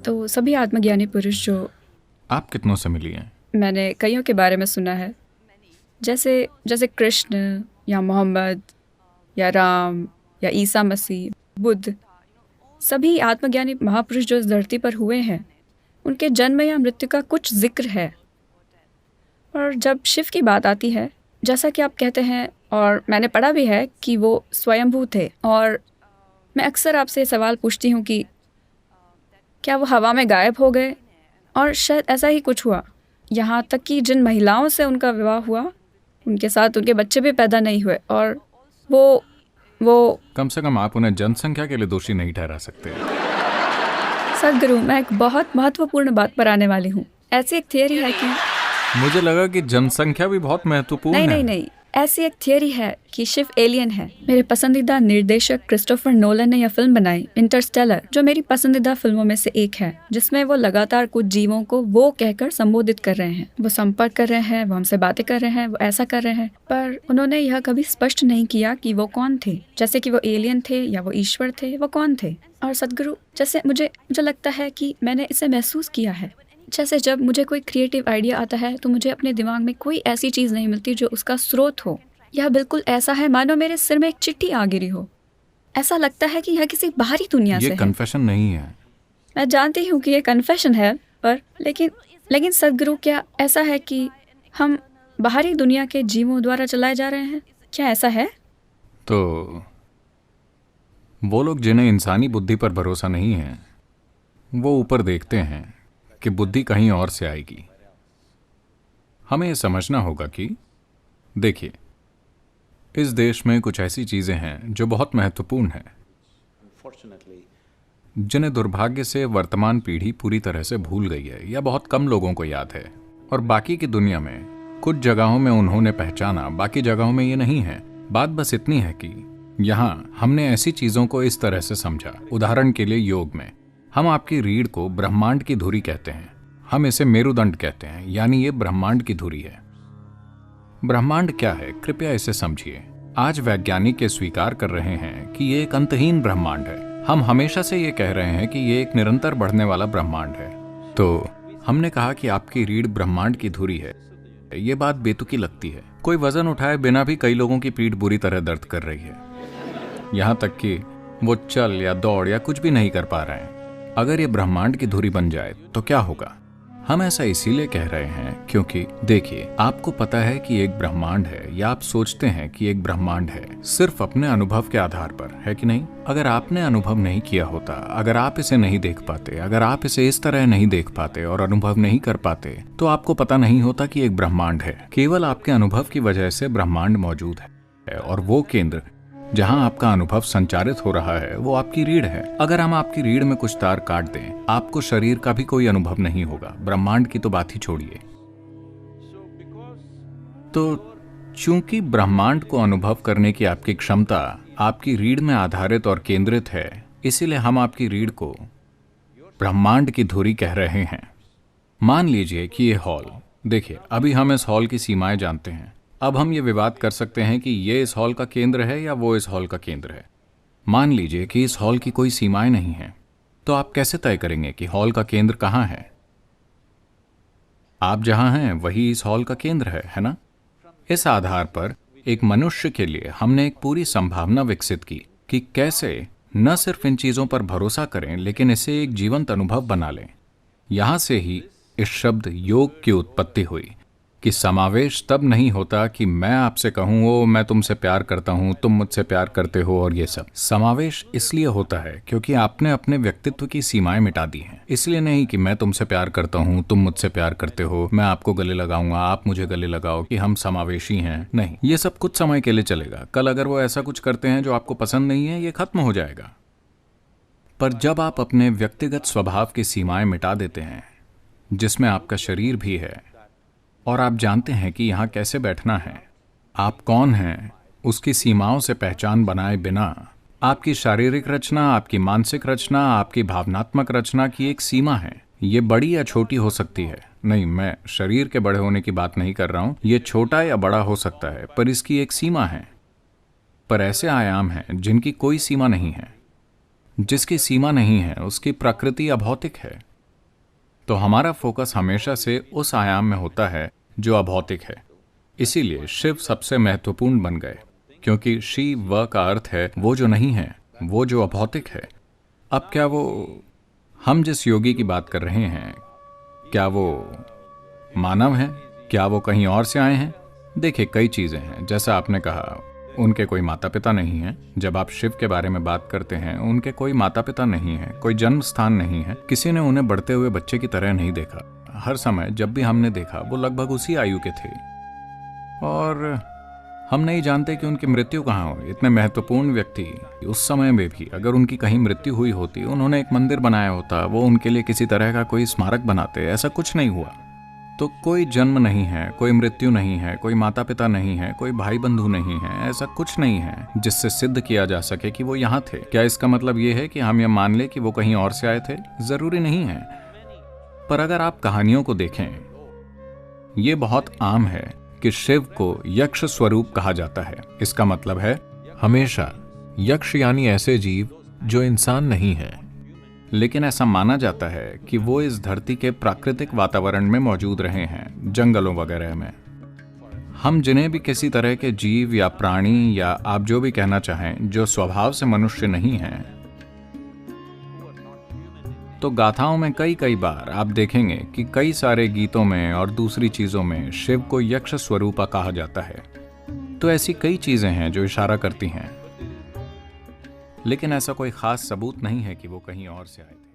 तो सभी आत्मज्ञानी पुरुष जो आप कितनों से मिली हैं? मैंने कईयों के बारे में सुना है, जैसे जैसे कृष्ण या मोहम्मद या राम या ईसा मसीह, बुद्ध, सभी आत्मज्ञानी महापुरुष जो इस धरती पर हुए हैं, उनके जन्म या मृत्यु का कुछ जिक्र है। और जब शिव की बात आती है, जैसा कि आप कहते हैं और मैंने पढ़ा भी है कि वो स्वयंभू थे, और मैं अक्सर आपसे सवाल पूछती हूँ कि क्या वो हवा में गायब हो गए, और शायद ऐसा ही कुछ हुआ। यहाँ तक कि जिन महिलाओं से उनका विवाह हुआ, उनके साथ उनके बच्चे भी पैदा नहीं हुए, और वो कम से कम आप उन्हें जनसंख्या के लिए दोषी नहीं ठहरा सकते। सदगुरु, मैं एक बहुत महत्वपूर्ण बात पर आने वाली हूँ। ऐसी एक थियरी है कि मुझे लगा कि जनसंख्या भी बहुत महत्वपूर्ण नहीं है। नहीं नहीं, ऐसी एक थियरी है कि शिव एलियन है। मेरे पसंदीदा निर्देशक क्रिस्टोफर नोलन ने यह फिल्म बनाई, इंटरस्टेलर, जो मेरी पसंदीदा फिल्मों में से एक है, जिसमें वो लगातार कुछ जीवों को वो कहकर संबोधित कर रहे हैं, वो संपर्क कर रहे हैं, वो हमसे बातें कर रहे हैं, वो ऐसा कर रहे हैं, पर उन्होंने यह कभी स्पष्ट नहीं किया कि वो कौन थे, जैसे कि वो एलियन थे या वो ईश्वर थे, वो कौन थे। और सदगुरु, जैसे मुझे लगता है कि मैंने इसे महसूस किया है, जैसे जब मुझे कोई क्रिएटिव आइडिया आता है तो मुझे अपने दिमाग में कोई ऐसी चीज़ नहीं मिलती जो उसका स्रोत हो। यह बिल्कुल ऐसा है मानो मेरे सिर में एक चिट्ठी आ गिरी हो। ऐसा लगता है कि यह किसी बाहरी दुनिया से ये है। कन्फेशन नहीं है। मैं जानती हूँ कि ये कन्फेशन है, पर लेकिन सदगुरु, क्या ऐसा है कि हम बाहरी दुनिया के जीवों द्वारा चलाए जा रहे हैं? क्या ऐसा है? तो वो लोग जिन्हें इंसानी बुद्धि पर भरोसा नहीं है, वो ऊपर देखते हैं कि बुद्धि कहीं और से आएगी। हमें यह समझना होगा कि देखिए, इस देश में कुछ ऐसी चीजें हैं जो बहुत महत्वपूर्ण हैं, जिन्हें दुर्भाग्य से वर्तमान पीढ़ी पूरी तरह से भूल गई है या बहुत कम लोगों को याद है। और बाकी की दुनिया में कुछ जगहों में उन्होंने पहचाना, बाकी जगहों में ये नहीं है। बात बस इतनी है कि यहाँ हमने ऐसी चीजों को इस तरह से समझा। उदाहरण के लिए योग में हम आपकी रीढ़ को ब्रह्मांड की धुरी कहते हैं, हम इसे मेरुदंड कहते हैं, यानी ये ब्रह्मांड की धुरी है। ब्रह्मांड क्या है, कृपया इसे समझिए। आज वैज्ञानिक ये स्वीकार कर रहे हैं कि ये एक अंतहीन ब्रह्मांड है। हम हमेशा से ये कह रहे हैं कि ये एक निरंतर बढ़ने वाला ब्रह्मांड है। तो हमने कहा कि आपकी रीढ़ ब्रह्मांड की धुरी है। ये बात बेतुकी लगती है। कोई वजन उठाए बिना भी कई लोगों की पीठ बुरी तरह दर्द कर रही है, यहाँ तक कि वो चल या दौड़ या कुछ भी नहीं कर पा रहे हैं। अगर ये ब्रह्मांड की धुरी बन जाए तो क्या होगा? हम ऐसा इसीलिए कह रहे हैं क्योंकि देखिए, आपको पता है कि एक ब्रह्मांड है, या आप सोचते हैं कि एक ब्रह्मांड है सिर्फ अपने अनुभव के आधार पर, है कि नहीं? अगर आपने अनुभव नहीं किया होता, अगर आप इसे नहीं देख पाते, अगर आप इसे इस तरह नहीं देख पाते और अनुभव नहीं कर पाते, तो आपको पता नहीं होता कि एक ब्रह्मांड है। केवल आपके अनुभव की वजह से ब्रह्मांड मौजूद है, और वो केंद्र जहां आपका अनुभव संचारित हो रहा है वो आपकी रीढ़ है। अगर हम आपकी रीढ़ में कुछ तार काट दें, आपको शरीर का भी कोई अनुभव नहीं होगा, ब्रह्मांड की तो बात ही छोड़िए। तो चूंकि ब्रह्मांड को अनुभव करने की आपकी क्षमता आपकी रीढ़ में आधारित और केंद्रित है, इसीलिए हम आपकी रीढ़ को ब्रह्मांड की धुरी कह रहे हैं। मान लीजिए कि ये हॉल, देखिए अभी हम इस हॉल की सीमाएं जानते हैं। अब हम ये विवाद कर सकते हैं कि ये इस हॉल का केंद्र है या वो इस हॉल का केंद्र है। मान लीजिए कि इस हॉल की कोई सीमाएं नहीं हैं, तो आप कैसे तय करेंगे कि हॉल का केंद्र कहाँ है? आप जहां हैं वही इस हॉल का केंद्र है ना? इस आधार पर एक मनुष्य के लिए हमने एक पूरी संभावना विकसित की कि कैसे न सिर्फ इन चीजों पर भरोसा करें, लेकिन इसे एक जीवंत अनुभव बना लें। यहां से ही इस शब्द योग की उत्पत्ति हुई कि समावेश तब नहीं होता कि मैं आपसे कहूं ओ मैं तुमसे प्यार करता हूं, तुम मुझसे प्यार करते हो, और ये सब। समावेश इसलिए होता है क्योंकि आपने अपने व्यक्तित्व की सीमाएं मिटा दी हैं। इसलिए नहीं कि मैं तुमसे प्यार करता हूं, तुम मुझसे प्यार करते हो, मैं आपको गले लगाऊंगा, आप मुझे गले लगाओ, कि हम समावेशी हैं। नहीं, ये सब कुछ समय के लिए चलेगा। कल अगर वो ऐसा कुछ करते हैं जो आपको पसंद नहीं है, ये खत्म हो जाएगा। पर जब आप अपने व्यक्तिगत स्वभाव की सीमाएं मिटा देते हैं, जिसमें आपका शरीर भी है, और आप जानते हैं कि यहाँ कैसे बैठना है, आप कौन हैं, उसकी सीमाओं से पहचान बनाए बिना आपकी शारीरिक रचना, आपकी मानसिक रचना, आपकी भावनात्मक रचना की एक सीमा है। ये बड़ी या छोटी हो सकती है। नहीं, मैं शरीर के बड़े होने की बात नहीं कर रहा हूँ। ये छोटा या बड़ा हो सकता है, पर इसकी एक सीमा है। पर ऐसे आयाम हैं जिनकी कोई सीमा नहीं है। जिसकी सीमा नहीं है उसकी प्रकृति अभौतिक है। तो हमारा फोकस हमेशा से उस आयाम में होता है जो अभौतिक है। इसीलिए शिव सबसे महत्वपूर्ण बन गए, क्योंकि शिव का अर्थ है वो जो नहीं है, वो जो अभौतिक है। अब क्या वो, हम जिस योगी की बात कर रहे हैं, क्या वो मानव हैं? क्या वो कहीं और से आए हैं? देखिए, कई चीज़ें हैं। जैसा आपने कहा, उनके कोई माता पिता नहीं हैं। जब आप शिव के बारे में बात करते हैं, उनके कोई माता पिता नहीं है, कोई जन्म स्थान नहीं है, किसी ने उन्हें बढ़ते हुए बच्चे की तरह नहीं देखा। हर समय जब भी हमने देखा, वो लगभग उसी आयु के थे। और हम नहीं जानते कि उनकी मृत्यु कहाँ हुई। इतने महत्वपूर्ण व्यक्ति उस समय में भी अगर उनकी कहीं मृत्यु हुई होती, उन्होंने एक मंदिर बनाया होता, वो उनके लिए किसी तरह का कोई स्मारक बनाते। ऐसा कुछ नहीं हुआ। तो कोई जन्म नहीं है, कोई मृत्यु नहीं है, कोई माता पिता नहीं है, कोई भाई बंधु नहीं है, ऐसा कुछ नहीं है जिससे सिद्ध किया जा सके कि वो यहाँ थे। क्या इसका मतलब ये है कि हम ये मान ले कि वो कहीं और से आए थे? जरूरी नहीं है। पर अगर आप कहानियों को देखें, ये बहुत आम है कि शिव को यक्ष स्वरूप कहा जाता है। इसका मतलब है हमेशा यक्ष यानी ऐसे जीव जो इंसान नहीं है, लेकिन ऐसा माना जाता है कि वो इस धरती के प्राकृतिक वातावरण में मौजूद रहे हैं, जंगलों वगैरह में। हम जिन्हें भी किसी तरह के जीव या प्राणी या आप जो भी कहना चाहें, जो स्वभाव से मनुष्य नहीं हैं, तो गाथाओं में कई बार आप देखेंगे कि कई सारे गीतों में और दूसरी चीजों में शिव को यक्ष स्वरूपा कहा जाता है। तो ऐसी कई चीजें हैं जो इशारा करती हैं, लेकिन ऐसा कोई खास सबूत नहीं है कि वो कहीं और से आए थे।